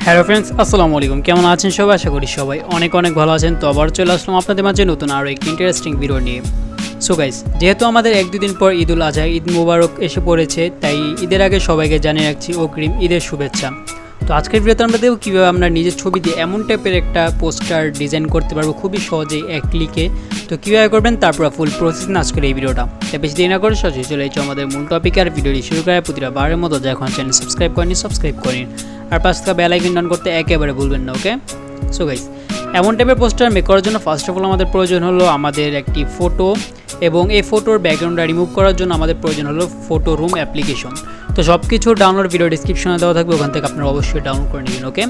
Hello friends, আসসালামু আলাইকুম। কেমন আছেন সবাই? আশা করি সবাই অনেক ভালো আছেন। তো আবার চলে আসলাম আপনাদের মাঝে নতুন আরও একটি ইন্টারেস্টিং ভিডিও নিয়ে। সো গাইস, যেহেতু আমাদের 1-2 দিন পর ঈদুল আজহা, ঈদ মোবারক এসে পড়েছে, তাই ঈদের আগে সবাইকে জানিয়ে রাখছি অগ্রিম ঈদের শুভেচ্ছা। তো আজকের ভিডিওতে আমরা দেখব কীভাবে আমরা নিজের ছবি দিয়ে এমন টাইপের একটা পোস্টার ডিজাইন করতে পারবো খুবই সহজেই এক ক্লিকে। তো কীভাবে করবেন তারপর ফুল প্রসেস না আজকের এই ভিডিওটা। তাই বেশি দেরি না করে সহজে চলে এসেছি আমাদের মূল টপিকে। আর ভিডিওটি শুরু করার প্রতিটা বারের মতো যা এখন চ্যানেল সাবস্ক্রাইব করেন আর পাশে থাকা বেল আইকন অন করতে একেবারে ভুলবেন না। ওকে, সো গাইস, এমন টাইপের পোস্টার মেক করার জন্য ফার্স্ট অফ অল আমাদের প্রয়োজন হলো আমাদের একটি ফটো, এবং এই ফটোর ব্যাকগ্রাউন্ডটা রিমুভ করার জন্য আমাদের প্রয়োজন হলো ফটো রুম অ্যাপ্লিকেশন। তো সব কিছু ডাউনলোড ভিডিও ডিসক্রিপশনে দেওয়া থাকবে, ওখান থেকে আপনারা অবশ্যই ডাউনলোড করে নেবেন। ওকে,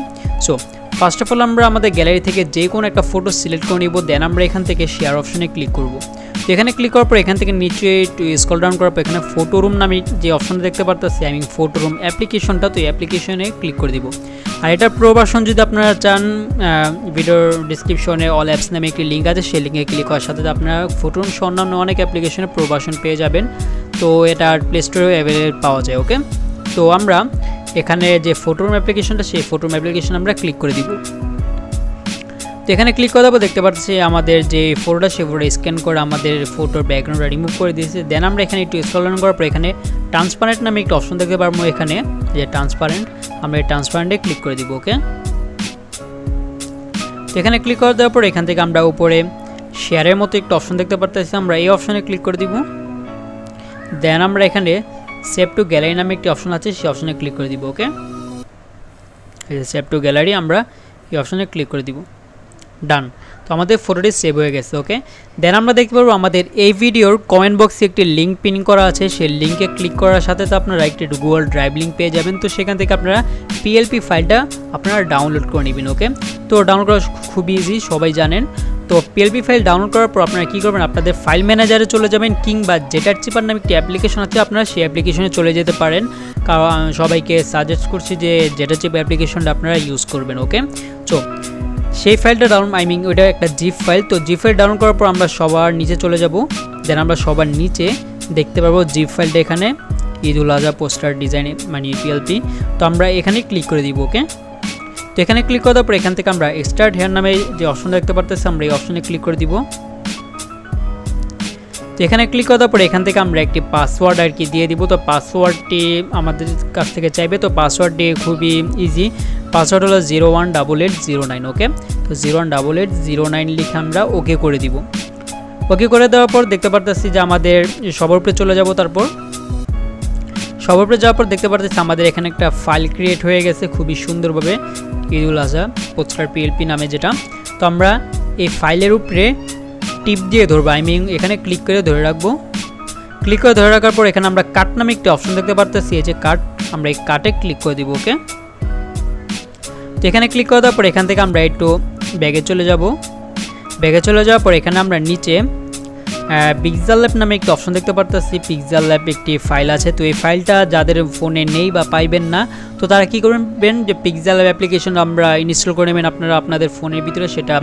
সো ফার্স্ট অফ অল আমরা আমাদের গ্যালারি থেকে যে কোনো একটা ফটো সিলেক্ট করে নিব, দেন আমরা এখান থেকে শেয়ার অপশনে ক্লিক করব। তো এখানে ক্লিক করার পর এখান থেকে নিচে একটু স্ক্রল ডাউন করার পর এখানে ফটো রুম নামে যে অপশনটা দেখতে পারতেছি, আমি ফটো রুম অ্যাপ্লিকেশনটা, তো এই অ্যাপ্লিকেশনে ক্লিক করে দিব। আর এটার প্রো ভার্সন যদি আপনারা চান, ভিডিওর ডিসক্রিপশনে অল অ্যাপস নামে একটি লিঙ্ক আছে, সেই লিঙ্কে ক্লিক করার সাথে আপনারা ফটো রুম সহ অন্যান্য অনেক অ্যাপ্লিকেশনে প্রো ভার্সন পেয়ে যাবেন। তো এটা প্লে স্টোরেও অ্যাভেলেবল পাওয়া যায়। ওকে, তো আমরা এখানে যে ফটো রুম অ্যাপ্লিকেশনটা, সেই ফটো রুম অ্যাপ্লিকেশন আমরা ক্লিক করে দিব। তো এখানে ক্লিক করে দেবো, দেখতে পাচ্ছি আমাদের যে ফটোটা, সেই ফটোটা স্ক্যান করে আমাদের ফটোর ব্যাকগ্রাউন্ডটা রিমুভ করে দিয়েছে। দেন আমরা এখানে একটু স্ক্রল ডাউন করার পর এখানে ট্রান্সপারেন্ট নামে একটা অপশন দেখতে পারবো, এখানে যে ট্রান্সপারেন্ট, আমরা এই ট্রান্সপারেন্টে ক্লিক করে দিব। ওকে, তো এখানে ক্লিক করে দেওয়ার পর এখান থেকে আমরা উপরে শেয়ারের মতো একটা অপশন দেখতে পারতেছি, আমরা এই অপশনে ক্লিক করে দিব। দেন আমরা এখানে সেভ টু গ্যালারি নামে একটি অপশন আছে, সেই অপশনে ক্লিক করে দিব। ওকে, এই যে সেভ টু গ্যালারি, আমরা এই অপশনে ক্লিক করে দিব। ডান, তো আমাদের ফটোটি সেভ হয়ে গেছে। ওকে, দেন আমরা দেখতে পারবো আমাদের এই ভিডিওর কমেন্ট বক্সে একটি লিঙ্ক পিন করা আছে, সেই লিঙ্কে ক্লিক করার সাথে তো আপনারা একটি গুগল ড্রাইভ লিঙ্ক পেয়ে যাবেন। তো সেখান থেকে আপনারা পিএলপি ফাইলটা আপনারা ডাউনলোড করে নেবেন। ওকে, তো ডাউনলোড করা খুবই ইজি, সবাই জানেন। তো পিএলপি ফাইল ডাউনলোড করার পর আপনারা কী করবেন, আপনাদের ফাইল ম্যানেজারে চলে যাবেন, কিংবা জেটার চিপার নামে একটি অ্যাপ্লিকেশন আছে, আপনারা সেই অ্যাপ্লিকেশনে চলে যেতে পারেন। কারণ সবাইকে সাজেস্ট করছি যে জেটার চিপ অ্যাপ্লিকেশনটা আপনারা ইউজ করবেন। ওকে, তো সেই ফাইলটা ওইটা একটা জিপ ফাইল। তো জিপ ফাইল ডাউনলোড করার পর আমরা সবার নিচে চলে যাব। দেন আমরা সবার নিচে দেখতে পারবো জিপ ফাইলটা, এখানে ঈদুল আজহা পোস্টার ডিজাইন মানে পিএলপি। তো আমরা এখানে ক্লিক করে দিব। ওকে, তো এখানে ক্লিক করার পর এখান থেকে আমরা স্টার্ট হেয়ার নামে যে অপশন দেখতে পারতেছি, আমরা এই অপশনে ক্লিক করে দিব। তো এখানে ক্লিক করার পর এখান থেকে আমরা একটি পাসওয়ার্ড আর কি দিয়ে দিব। তো পাসওয়ার্ডটি আমাদের কাছ থেকে চাইবে, তো পাসওয়ার্ডটি খুবই ইজি। পাসওয়ার্ড হলো 018809। ওকে, তো 018809 লিখে আমরা ওকে করে দিব। ওকে করে দেওয়ার পর দেখতে পারতেছি যে আমাদের সবার উপরে চলে যাব। তারপর সবার উপরে যাওয়ার পর দেখতে পারতেছি আমাদের এখানে একটা ফাইল ক্রিয়েট হয়ে গেছে খুবই সুন্দরভাবে, ঈদুল আজহা পোস্টার পিএলপি নামে যেটা। তো আমরা এই ফাইলের উপরে টিপ দিয়ে ধরবো, এখানে ক্লিক করে ধরে রাখবো। ক্লিক করে ধরে রাখার পর এখানে আমরা কাট নামে একটি অপশন দেখতে পারতেছি, এই যে কাট, আমরা এই কাটে ক্লিক করে দিব। ওকে, তো এখানে ক্লিক করে দেওয়ার পর এখান থেকে আমরা একটু ব্যাগে চলে যাব। ব্যাগে চলে যাওয়ার পর এখানে আমরা নিচে পিক্সেলab নামে একটি অপশন দেখতে পারতেছি, পিক্সেলab একটি ফাইল আছে। তো এই ফাইলটা যাদের ফোনে নেই বা পাইবেন না, তো তারা কী করবেন, যে পিক্সেলab অ্যাপ্লিকেশন আমরা ইনস্টল করে নেবেন আপনারা আপনাদের ফোনের ভিতরে, সেটা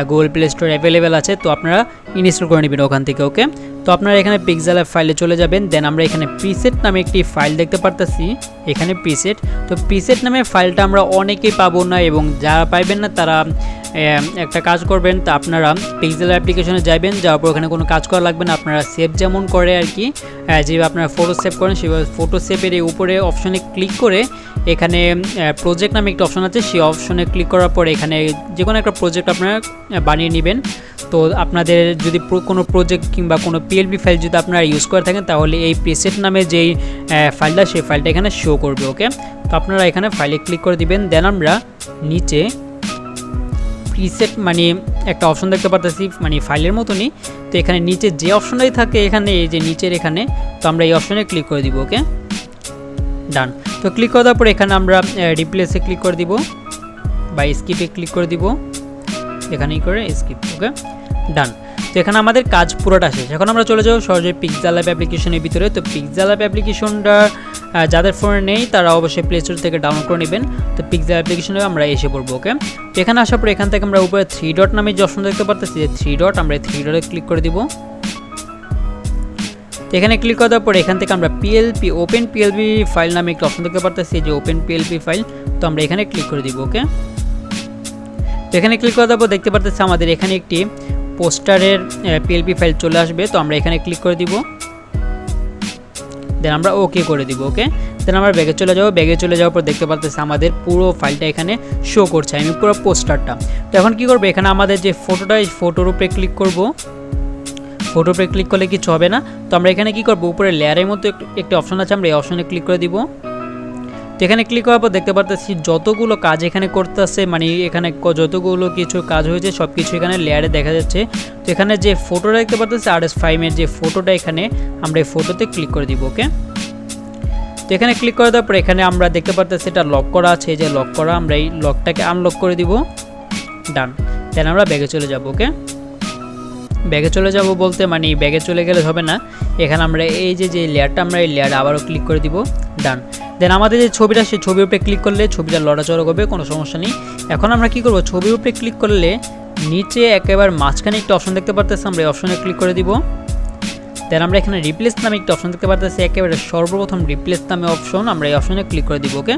গুগল প্লে স্টোর অ্যাভেলেবেল আছে, তো আপনারা ইনস্টল করে নেবেন ওখান থেকে। ওকে, তো আপনারা এখানে পিক্সেলab ফাইলে চলে যাবেন। দেন আমরা এখানে প্রিসেট নামে একটি ফাইল দেখতে পারতেছি, এখানে প্রিসেট। তো প্রিসেট নামে ফাইলটা আমরা অনেকেই পাবো না, এবং যারা পাইবেন না তারা একটা কাজ করবেন, তা আপনারা পিক্সেল অ্যাপ্লিকেশনে যাবেন, যাওয়ার পর ওখানে কোনো কাজ করা লাগবে না, আপনারা সেভ যেমন করে আর কি, যেভাবে আপনারা ফটো সেভ করেন সেভাবে ফটো সেভের এই উপরে অপশনে ক্লিক করে এখানে প্রজেক্ট নামে একটা অপশন আছে, সেই অপশনে ক্লিক করার পর এখানে যে কোনো একটা প্রজেক্ট আপনারা বানিয়ে নেবেন। তো আপনাদের যদি কোনো প্রজেক্ট কিংবা কোনো পিএলপি ফাইল যদি আপনারা ইউজ করে থাকেন, তাহলে এই প্রিসেট নামে যেই ফাইলটা, সেই ফাইলটা এখানে শো করবে। ওকে, তো আপনারা এখানে ফাইলে ক্লিক করে দিবেন। দেন আমরা নিচে প্রিসেট মানে একটা অপশন দেখতে পারতেছি, মানে ফাইলের মতনই। তো এখানে নিচে যে অপশনটাই থাকে, এখানে এই যে নিচের এখানে, তো আমরা এই অপশনে ক্লিক করে দিব। ওকে, ডান। তো ক্লিক করার পর এখানে আমরা রিপ্লেসে ক্লিক করে দিব বা স্কিপে ক্লিক করে দিব, এখানেই করে স্কিপ। ওকে, ডান। তো এখানে আমাদের কাজ পুরোটা শেষ। এখন আমরা চলে যাবো সহজে পিক্সেলab অ্যাপ্লিকেশনের ভিতরে। তো পিক্সেলab অ্যাপ্লিকেশনটা যাদের ফোনে নেই তারা অবশ্যই প্লে স্টোর থেকে ডাউনলোড করে নেবেন। তো পিক্সেল অ্যাপ্লিকেশনে আমরা এসে পড়বো। ওকে, তো এখানে আসার পর এখান থেকে আমরা উপরে 3 ডট নামে যে অপশন দেখতে পারতেছি, যে 3 ডট, আমরা এই 3 ডটে ক্লিক করে দিব। তো এখানে ক্লিক করার পর এখান থেকে আমরা পিএলপি ওপেন পিএলপি ফাইল নামে একটা অপশন দেখতে পারতেছি, যে ওপেন পিএলপি ফাইল। তো আমরা এখানে ক্লিক করে দিব। ওকে, তো এখানে ক্লিক করার পর দেখতে পারতেছি আমাদের এখানে একটি পোস্টারের পিএলপি ফাইল চলে আসবে। তো আমরা এখানে ক্লিক করে দিব, দেন আমরা ওকে করে দিব। ওকে, দেন আমরা ব্যাগে চলে যাব। ব্যাগে চলে যাওয়ার পর দেখতে পাচ্ছি আমাদের পুরো ফাইলটা এখানে শো করছে, আমি পুরো পোস্টারটা। তো এখন কি করব, এখানে আমাদের যে ফটোটা, এই ফটোর উপরে ক্লিক করব। ফটোর উপরে ক্লিক করলে কিছু হবে না। তো আমরা এখানে কি করব, উপরে লেয়ারের মতো একটি অপশন আছে, আমরা এই অপশনে ক্লিক করে দিব। তো এখানে ক্লিক করার পর দেখতে পাচ্ছি যতগুলো কাজ এখানে করতে আছে, মানে এখানে যতগুলো কিছু কাজ হয়েছে সব কিছু এখানে লেয়ারে দেখা যাচ্ছে। তো এখানে যে ফটোটা দেখতে পাচ্ছি RS5 এর যে ফটোটা, এখানে আমরা এই ফটোতে ক্লিক করে দিব। ওকে, তো এখানে ক্লিক করে দেওয়ার পর এখানে আমরা দেখতে পাচ্ছি এটা লক করা আছে, এই যে লক করা, আমরা এই লকটাকে আনলক করে দিব। ডান, দেন আমরা ব্যাগে চলে যাব। ওকে, ব্যাগে চলে যাব বলতে মানে ব্যাগে চলে গেলে হবে না, এখানে আমরা এই যে লেয়ারটা, আমরা এই লেয়ারে আবারও ক্লিক করে দিব। ডান, দেন আমাদের যে ছবিটা, সেই ছবির উপরে ক্লিক করলে ছবিটা লড়াচড়া করবে, কোনো সমস্যা নেই। এখন আমরা কি করব, ছবির উপরে ক্লিক করলে নিচে একেবারে মাঝখানে একটা অপশন দেখতে পারতেছি, আমরা এই অপশনে ক্লিক করে দিব। দেন আমরা এখানে রিপ্লেস নামে একটা অপশন দেখতে পারতেছি, একেবারে সর্বপ্রথম রিপ্লেস নামে অপশন, আমরা এই অপশনে ক্লিক করে দিব। ওকে,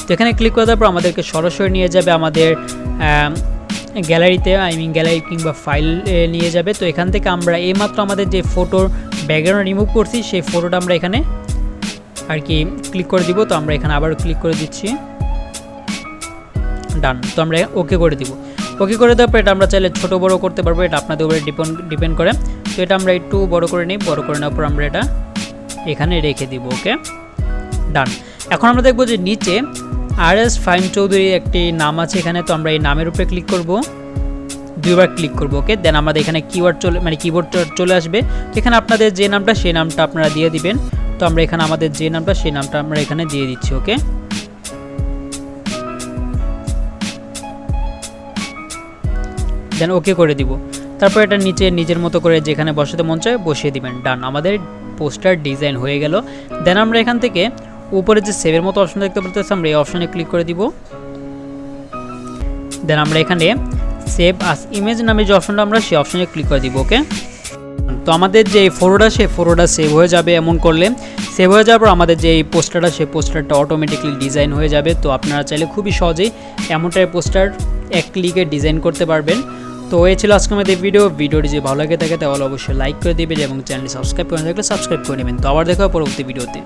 তো এখানে ক্লিক করে দেওয়ার পর আমাদেরকে সরাসরি নিয়ে যাবে আমাদের গ্যালারিতে, গ্যালারি কিংবা ফাইল নিয়ে যাবে। তো এখান থেকে আমরা এইমাত্র আমাদের যে ফটোর ব্যাকগ্রাউন্ড রিমুভ করছি, সেই ফটোটা আমরা এখানে আর কি ক্লিক করে দিব। তো আমরা এখানে আবারও ক্লিক করে দিচ্ছি। ডান, তো আমরা ওকে করে দিব। ওকে করে দেওয়ার পর এটা আমরা চাইলে ছোটো বড়ো করতে পারবো, এটা আপনাদের উপরে ডিপেন্ড করে। তো এটা আমরা একটু বড় করে নিই, বড় করে নেওয়ার পর আমরা এটা এখানে রেখে দিব। ওকে, ডান। এখন আমরা দেখবো যে নিচে RS5 চৌধুরী একটি নাম আছে এখানে, তো আমরা এই নামের উপরে ক্লিক করব, দুইবার ক্লিক করব। ওকে, দেন আমাদের এখানে কিবোর্ড চলে আসবে। এখানে আপনাদের যে নামটা, সেই নামটা আপনারা দিয়ে দিবেন। তো আমরা এখানে আমাদের যে নামটা, সেই নামটা আমরা এখানে দিয়ে দিচ্ছি। ওকে, দেন ওকে করে দিব। তারপর এটা নিচে নিজের মতো করে যেখানে বসাতে মন চায় বসিয়ে দিবেন। ডান, আমাদের পোস্টার ডিজাইন হয়ে গেল। দেন আমরা এখান থেকে উপরে যে সেভের মতো অপশন দেখতে পাচ্ছি, আমরা এই অপশনে ক্লিক করে দিব। দেন আমরা এখানে সেভ আস ইমেজ নামে যে অপশনটা, আমরা সেই অপশনে ক্লিক করে দিব। ওকে, তো আমাদের যে ফটোটা, সেই ফটোটা সেভ হয়ে যাবে। এমন করলে সেভ হয়ে যাওয়ার পর আমাদের যে এই পোস্টারটা, সেই পোস্টারটা অটোমেটিকলি ডিজাইন হয়ে যাবে। তো আপনারা চাইলে খুবই সহজেই এমনটাই পোস্টার এক ক্লিকে ডিজাইন করতে পারবেন। তো এই ছিল আজকে আমাদের ভিডিওটি যদি ভালো লাগে থাকে তাহলে অবশ্যই লাইক করে দিবেন এবং চ্যানেলটি সাবস্ক্রাইব করে থাকলে সাবস্ক্রাইব করে নেবেন। তো আবার দেখা হবে পরবর্তী ভিডিওতে।